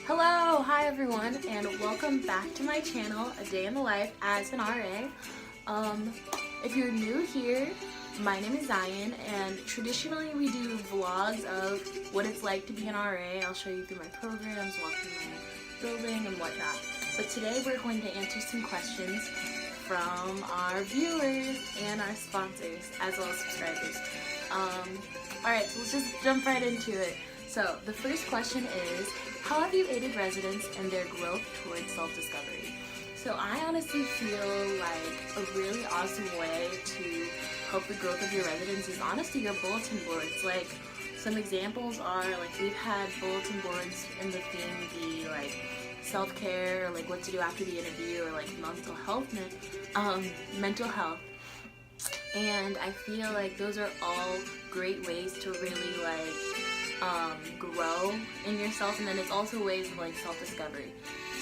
Hi everyone, and welcome back to my channel, A Day in the Life as an RA. If you're new here, my name is Zion, and traditionally we do vlogs of what it's like to be an RA. I'll show you through my programs, walk through my building, and whatnot. But today we're going to answer some questions from our viewers and our sponsors, as well as subscribers. Alright, so let's just jump right into it. So the first question is, how have you aided residents in their growth towards self-discovery? So I honestly feel like a really awesome way to help the growth of your residents is honestly your bulletin boards. Like, some examples are, like, we've had bulletin boards in the theme be like self-care, or like what to do after the interview, or like mental health. And I feel like those are all great ways to really grow in yourself, and then it's also ways of like self-discovery.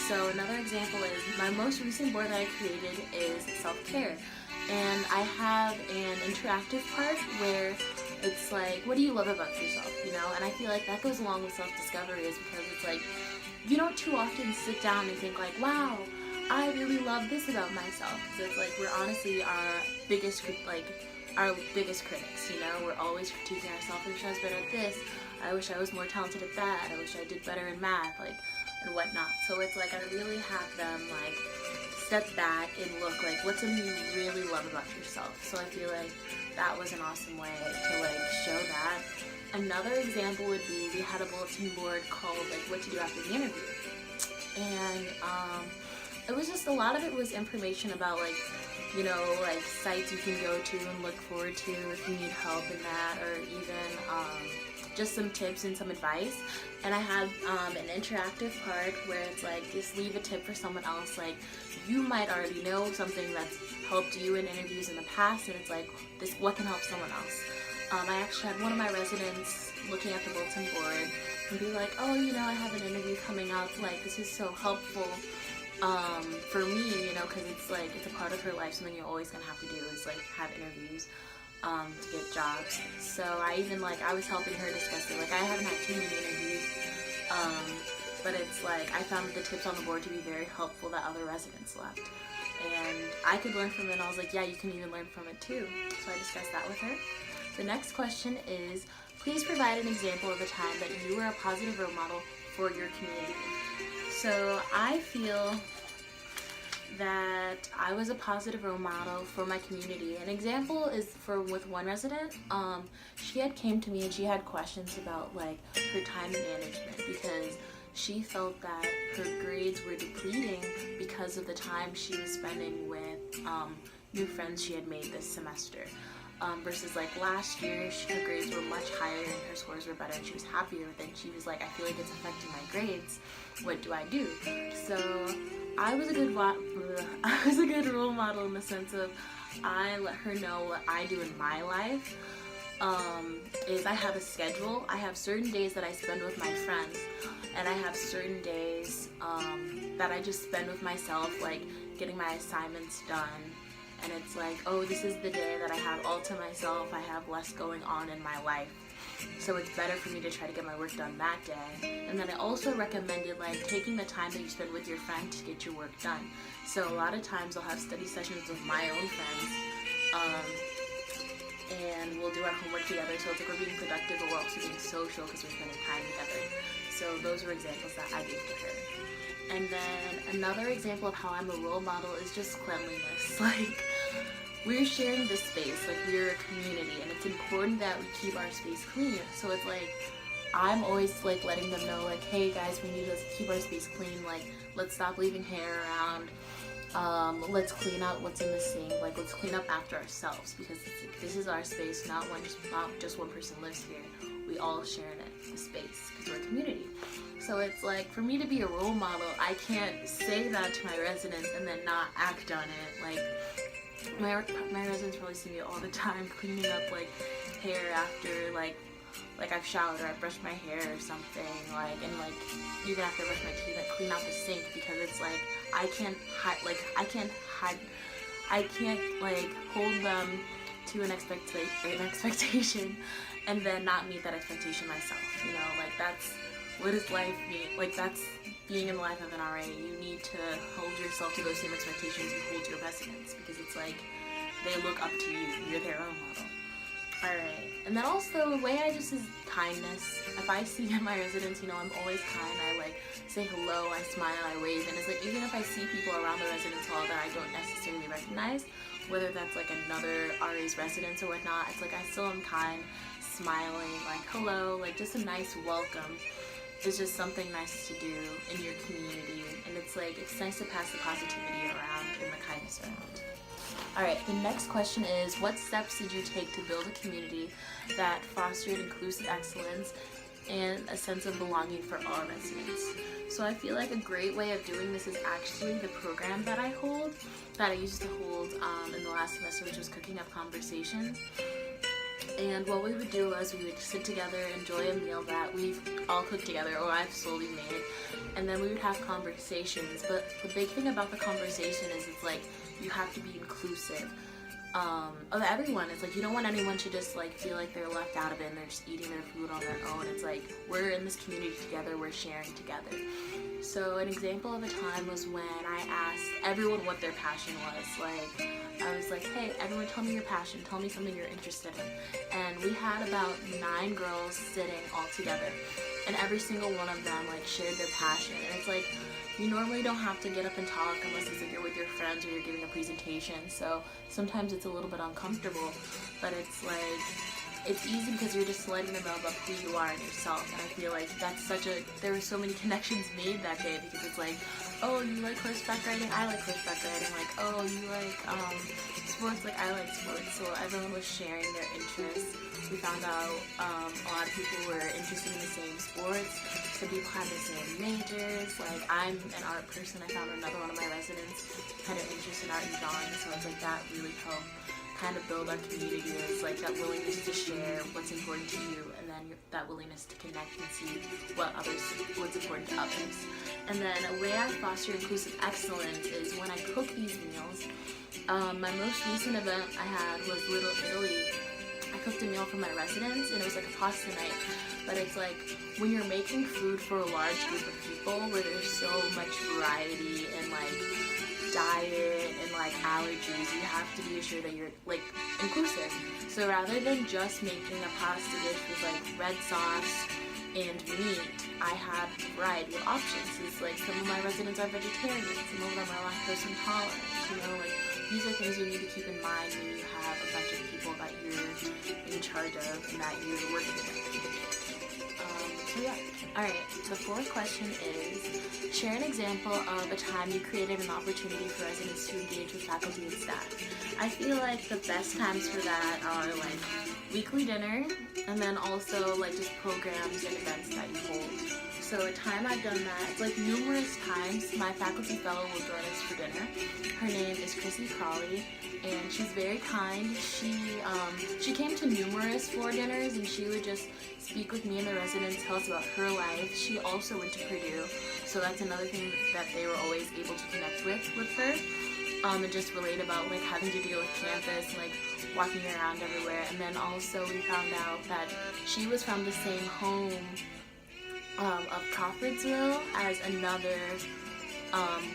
So another example is my most recent board that I created is self-care, and I have an interactive part where it's like, what do you love about yourself, you know? And I feel like that goes along with self-discovery, is because it's like, you don't too often sit down and think like, wow, I really love this about myself. So it's like, we're honestly our biggest critics, you know? We're always critiquing ourselves. I wish I was better at this. I wish I was more talented at that. I wish I did better in math, like, and whatnot. So it's like, I really have them like step back and look like, what's something you really love about yourself. So I feel like that was an awesome way to like show that. Another example would be, we had a bulletin board called like what to do after the interview, and it was just, a lot of it was information about like, you know, like sites you can go to and look forward to if you need help in that, or even just some tips and some advice. And I have an interactive part where it's like, just leave a tip for someone else. Like, you might already know something that's helped you in interviews in the past, and it's like, this, what can help someone else? I actually had one of my residents looking at the bulletin board and be like, oh, you know, I have an interview coming up, like, this is so helpful for me, you know, because it's like, it's a part of her life, something you're always gonna have to do is like have interviews to get jobs. So I even, like, I was helping her discuss it. Like, I haven't had too many interviews, but it's like, I found the tips on the board to be very helpful that other residents left, and I could learn from it, and I was like, yeah, you can even learn from it too. So I discussed that with her. The next question is, please provide an example of a time that you were a positive role model for your community. So I feel that I was a positive role model for my community. An example is with one resident. She had came to me and she had questions about like her time management, because she felt that her grades were depleting because of the time she was spending with new friends she had made this semester. Versus like last year, her grades were much higher and her scores were better and she was happier with it. She was like, I feel like it's affecting my grades. What do I do? So I was a good role model in the sense of, I let her know what I do in my life. Is I have a schedule. I have certain days that I spend with my friends, and I have certain days that I just spend with myself, like getting my assignments done. And it's like, oh, this is the day that I have all to myself. I have less going on in my life, so it's better for me to try to get my work done that day. And then I also recommended like taking the time that you spend with your friend to get your work done. So a lot of times I'll have study sessions with my own friends, and we'll do our homework together. So it's like we're being productive, but we're also being social because we're spending time together. So those were examples that I gave to her. And then another example of how I'm a role model is just cleanliness. Like, we're sharing this space, like we're a community, and it's important that we keep our space clean. So it's like, I'm always like letting them know like, hey guys, we need to keep our space clean. Like, let's stop leaving hair around. Let's clean out what's in the sink. Like, let's clean up after ourselves, because this is our space. Not just one person lives here. We all share in it, the space, because we're a community. So it's like, for me to be a role model, I can't say that to my residents and then not act on it. Like, my residents probably see me all the time cleaning up like hair after like I've showered or I've brushed my hair or something, like, and like even after I brush my teeth, I clean out the sink, because it's like, I can't hold them to an expectation and then not meet that expectation myself, you know? Like, that's what does life mean? Like, that's being in the life of an RA. You need to hold yourself to those same expectations you hold your residents, because it's like they look up to you. You're their role model. Alright, and then also the way I just is kindness. If I see my residents, you know, I'm always kind. I like say hello, I smile, I wave, and it's like even if I see people around the residence hall that I don't necessarily recognize, whether that's like another RA's residence or whatnot, it's like I still am kind, smiling, like hello, like just a nice welcome. It's just something nice to do in your community, and it's like it's nice to pass the positivity around and the kindness around. Alright, the next question is, what steps did you take to build a community that fostered inclusive excellence and a sense of belonging for all residents? So I feel like a great way of doing this is actually the program that I used to hold in the last semester, which was Cooking Up Conversations. And what we would do was we would sit together, enjoy a meal that we've all cooked together or I've slowly made, and then we would have conversations. But the big thing about the conversation is it's like you have to be inclusive of everyone. It's like you don't want anyone to just like feel like they're left out of it and they're just eating their food on their own. It's like we're in this community together, we're sharing together. So an example of a time was when I asked everyone what their passion was. Like I was like, hey, everyone, tell me your passion, tell me something you're interested in. And we had about 9 girls sitting all together, and every single one of them like shared their passion. And it's like you normally don't have to get up and talk unless it's like you're with your friends or you're giving a presentation. So sometimes it's a little bit uncomfortable, but it's like it's easy because you're just letting them know about who you are and yourself. And I feel like there were so many connections made that day, because it's like, oh, you like horseback riding? I like horseback riding. Like, oh, you like sports? Like, I like sports. So everyone was sharing their interests. We found out a lot of people were interested in the same sports. Some people had the same majors. Like, I'm an art person. I found another one of my residents had an interest in art and drawing. So it's like that really helped kind of build our community. Is like that willingness to share what's important to you, and then that willingness to connect and see what's important to others. And then a way I foster inclusive excellence is when I cook these meals. My most recent event I had was Little Italy. I cooked a meal for my residents, and it was like a pasta night. But it's like when you're making food for a large group of people where there's so much variety and like diet and like allergies, you have to be sure that you're like inclusive. So rather than just making a pasta dish with like red sauce and meat, I had a variety of options. It's like some of my residents are vegetarian, some of them are lactose intolerant. You know, like these are things you need to keep in mind when you have a bunch of people that you're in charge of and that you're working with. So yeah. Alright, the fourth question is, share an example of a time you created an opportunity for residents to engage with faculty and staff. I feel like the best times for that are like weekly dinner, and then also like just programs and events that you hold. So a time I've done that, it's like numerous times, my faculty fellow will join us for dinner. Her name is Chrissy Crawley, and she's very kind. She came to numerous floor dinners, and she would just speak with me and the residents, tell us about her life. She also went to Purdue, so that's another thing that they were always able to connect with her, and just relate about like having to deal with campus, like walking around everywhere. And then also we found out that she was from the same home of Crawfordsville as another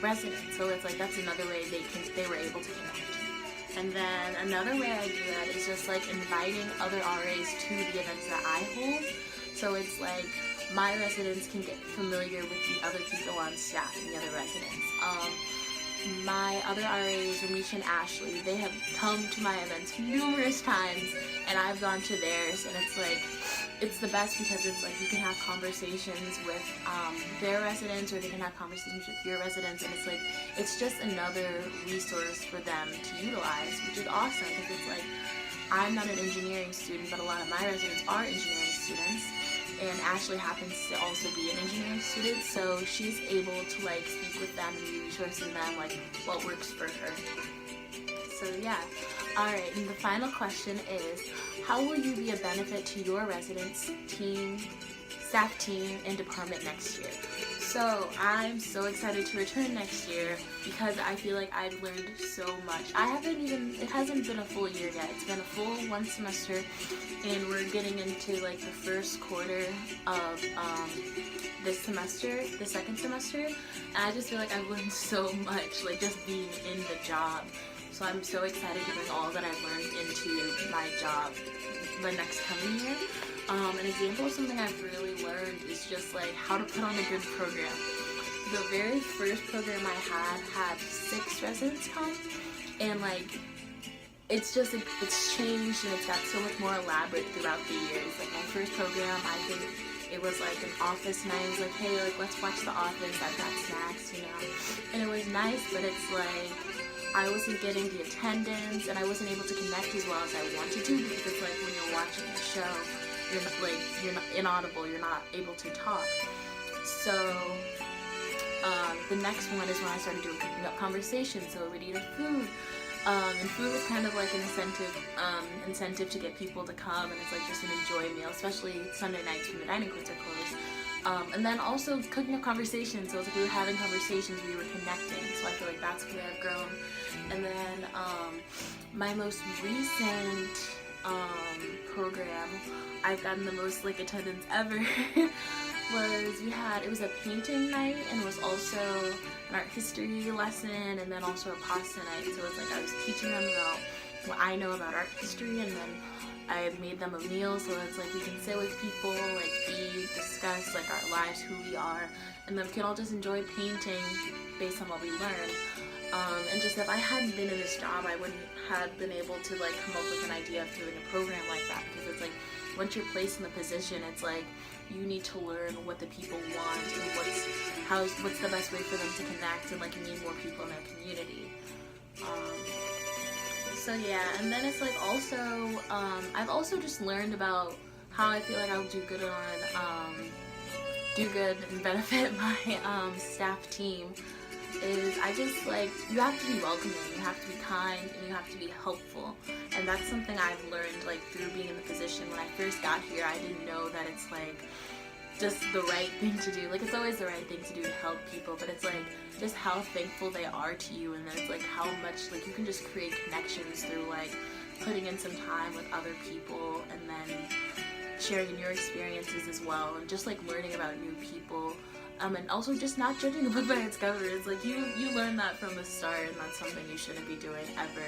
resident, so it's like that's another way they were able to connect. And then another way I do that is just like inviting other RAs to the events that I hold. So it's like my residents can get familiar with the other people on staff and the other residents. My other RAs, Ramisha and Ashley, they have come to my events numerous times, and I've gone to theirs, and it's like, it's the best because it's like you can have conversations with their residents, or they can have conversations with your residents, and it's like, it's just another resource for them to utilize, which is awesome, because it's like, I'm not an engineering student, but a lot of my residents are engineering students. And Ashley happens to also be an engineering student, so she's able to like speak with them and be resourcing them like what works for her. So yeah. Alright, and the final question is, how will you be a benefit to your residents, team, staff team, and department next year? So I'm so excited to return next year because I feel like I've learned so much. It hasn't been a full year yet. It's been a full 1 semester, and we're getting into like the first quarter of this semester, the second semester, and I just feel like I've learned so much, like just being in the job. So I'm so excited to bring all that I've learned into my job the next coming year. An example of something I've really learned is just like how to put on a good program. The very first program I had 6 residents come, and like it's changed and it's got so much more elaborate throughout the years. Like my first program, I think it was like an office night. It was like, hey, like let's watch The Office. I've got snacks, you know, and it was nice, but it's like I wasn't getting the attendance and I wasn't able to connect as well as I wanted to, because it's like when you're watching the show, you're not inaudible, you're not able to talk. So the next one is when I started doing cooking up conversations. So we'd eat food. And food was kind of like an incentive to get people to come, and it's like just an enjoy meal, especially Sunday nights when the dining rooms are closed. And then also cooking up conversations, so it was like we were having conversations, we were connecting, so I feel like that's where I've grown. And then my most recent program, I've gotten the most like attendance ever. It was a painting night, and it was also an art history lesson, and then also a pasta night. So it's like I was teaching them about what I know about art history, and then I made them a meal, so it's like we can sit with people, like eat, discuss like our lives, who we are, and then we can all just enjoy painting based on what we learned. And just if I hadn't been in this job, I wouldn't have been able to like come up with an idea of doing a program like that, because it's like once you're placed in the position, it's like you need to learn what the people want and what's the best way for them to connect, and like you need more people in their community. So yeah, and then it's like also I've also just learned about how I feel like I'll do good and benefit my staff team. Is I just like, you have to be welcoming, you have to be kind, and you have to be helpful. And that's something I've learned like through being in the position. When I first got here, I didn't know that it's like just the right thing to do. Like it's always the right thing to do to help people, but it's like just how thankful they are to you, and then it's like how much like you can just create connections through like putting in some time with other people, and then sharing your experiences as well, and just like learning about new people. And also just not judging a book by its cover. It's like you learn that from the start, and that's something you shouldn't be doing ever.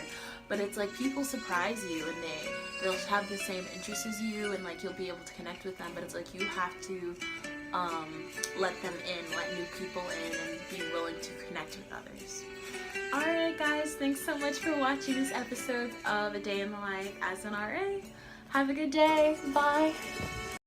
But it's like people surprise you, and they'll have the same interests as you, and like you'll be able to connect with them, but it's like you have to let them in, let new people in, and be willing to connect with others. Alright guys, thanks so much for watching this episode of A Day in the Life as an RA. Have a good day. Bye.